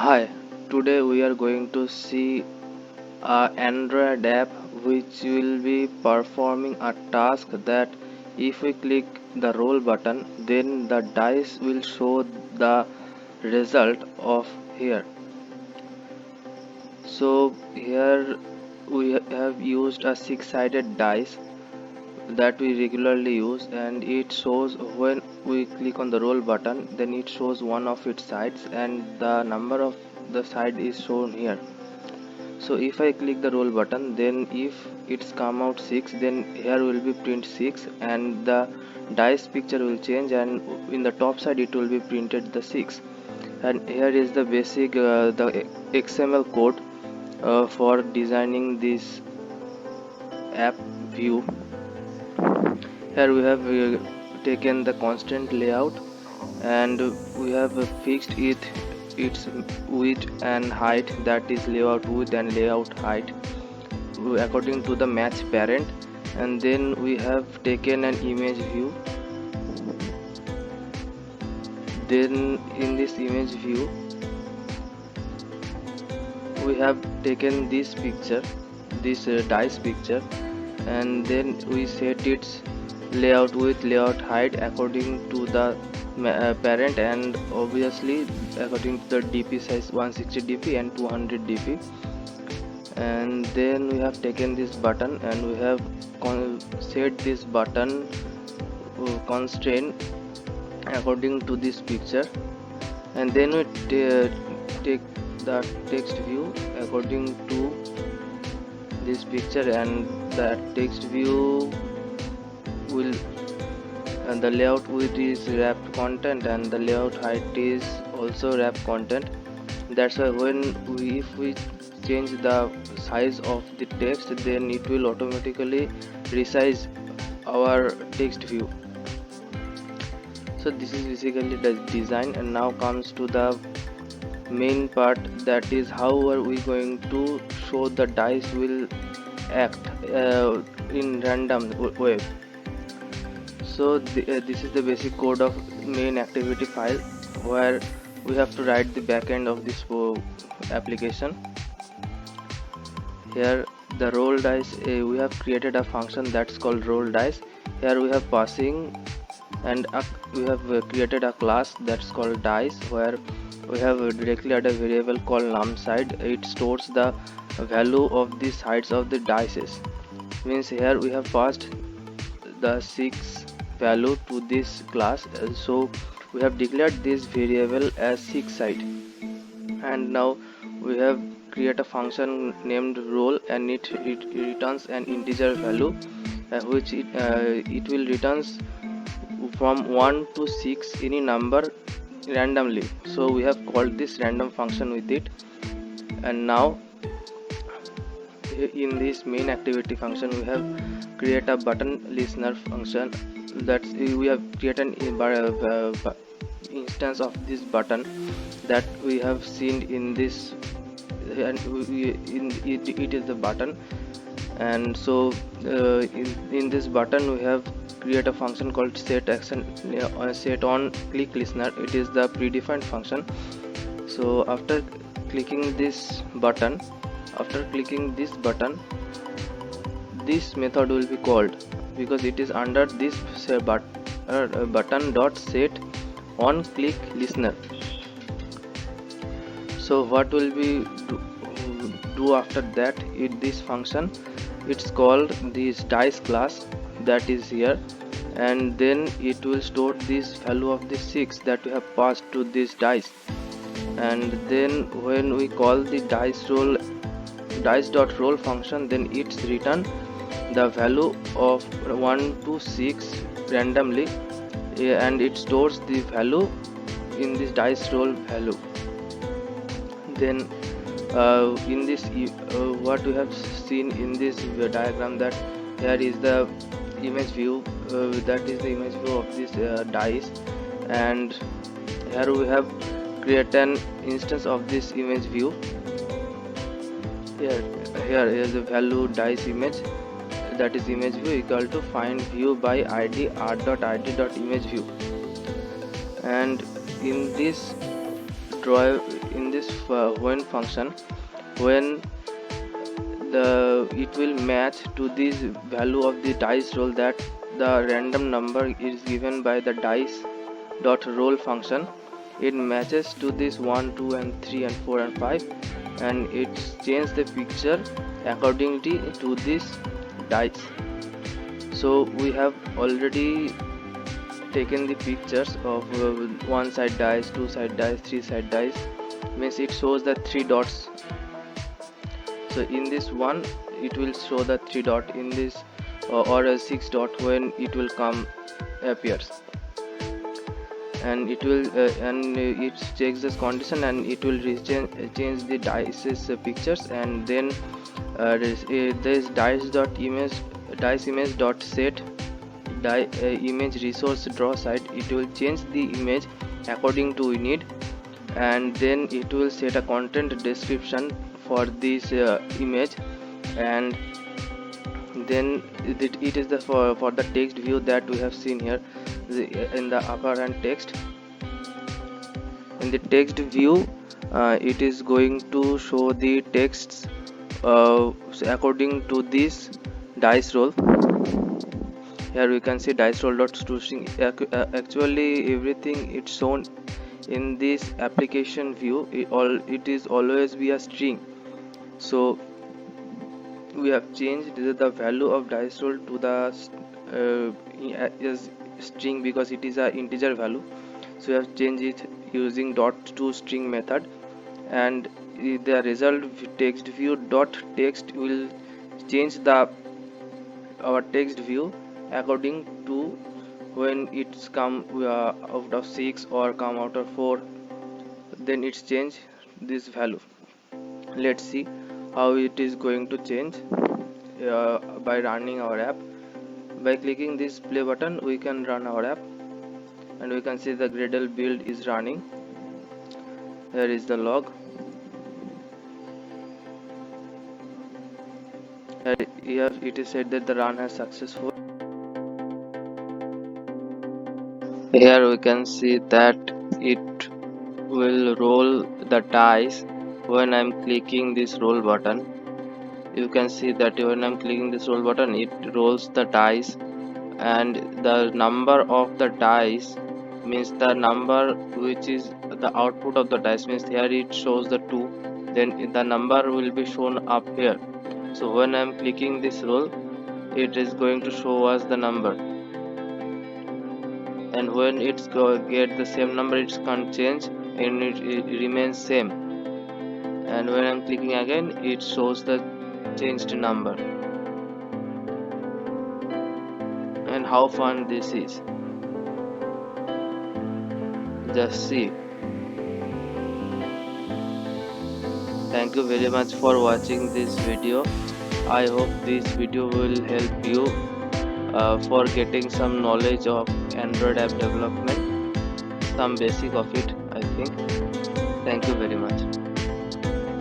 Hi, today we are going to see a Android app which will be performing a task that if we click the roll button then the dice will show the result of here. So here we have used a six-sided dice that we regularly use, and it shows when we click on the roll button then it shows one of its sides and the number of the side is shown here. So if I click the roll button, then if it's come out 6, then here will be print 6 and the dice picture will change, and in the top side it will be printed the 6. And here is the basic the XML code for designing this app view. Here we have taken the constant layout and we have fixed its width and height, that is layout width and layout height, according to the match parent. And then we have taken an image view. Then in this image view we have taken this picture, this dice picture, and then we set its layout width, layout height according to the parent, and obviously according to the dp size 160 dp and 200 dp. And then we have taken this button and we have set this button constraint according to this picture, and then we take the text view according to this picture, and the text view will, and the layout width is wrapped content and the layout height is also wrapped content. That's why when if we change the size of the text, then it will automatically resize our text view. So this is basically the design, and now comes to the main part, that is how are we going to show the dice will act in random way. So this is the basic code of main activity file, where we have to write the backend of this application. Here the roll dice, we have created a function that's called roll dice. Here we have passing, and we have created a class that's called dice, where we have directly add a variable called numSide. It stores the value of the sides of the dices. Means here we have passed the 6 value to this class, so we have declared this variable as 6 side. And now we have create a function named roll, and it returns an integer value, which it will returns from 1 to 6 any number randomly. So we have called this random function with it. And now in this main activity function we have create a button listener function, that we have created an instance of this button that we have seen in this, and it is the button. And so in this button we have create a function called set action, set on click listener. It is the predefined function. So after clicking this button, this method will be called, because it is under this button dot set on click listener. So what will we do after that? This function, it's called this dice class, that is here, and then it will store this value of the 6 that we have passed to this dice. And then when we call the dice.roll function, then it's return the value of 1 to 6 randomly, and it stores the value in this dice roll value. Then in this what we have seen in this diagram, that here is the image view, that is the image view of this dice, and here we have created an instance of this image view. Here is the value dice image, that is image view equal to find view by id r.id.image view. And in this draw in this when function, when it will match to this value of the dice roll that the random number is given by the dice dot roll function. It matches to this 1, 2 and 3 and 4 and 5, and it changes the picture accordingly to this dice. So we have already taken the pictures of one side dice, two side dice, three side dice, means it shows the 3 dots. So in this one it will show the 3 dot, in this or a 6 dot when it will come appears, and it will it checks this condition and it will change the dice's pictures, and then this dice image dot set image resource draw site, it will change the image according to we need, and then it will set a content description for this image, and then it is the for the text view that we have seen here in the upper hand text. In the text view it is going to show the texts according to this dice roll. Here we can see dice roll dot string. Actually everything it's shown in this application view, it is always be a string. So we have changed the value of dice roll to the as string because it is a integer value. So we have changed it using dot to string method, and the result text view dot text will change our text view according to when it's come out of 6 or come out of 4, then it's change this value. Let's see how it is going to change by running our app. By clicking this play button we can run our app, and we can see the Gradle build is running. Here is the log. Here it is said that the run has successful. Here we can see that it will roll the dice when I'm clicking this roll button. You can see that when I'm clicking this roll button it rolls the dice, and the number of the dice means the number which is the output of the dice, means here it shows the 2, then the number will be shown up here. So when I'm clicking this roll it is going to show us the number, and when it's get the same number it's can't change and it remains same, and when I'm clicking again it shows the changed number. And how fun this is, just see. Thank you very much for watching this video. I hope this video will help you for getting some knowledge of Android app development, some basic of it I think. Thank you very much.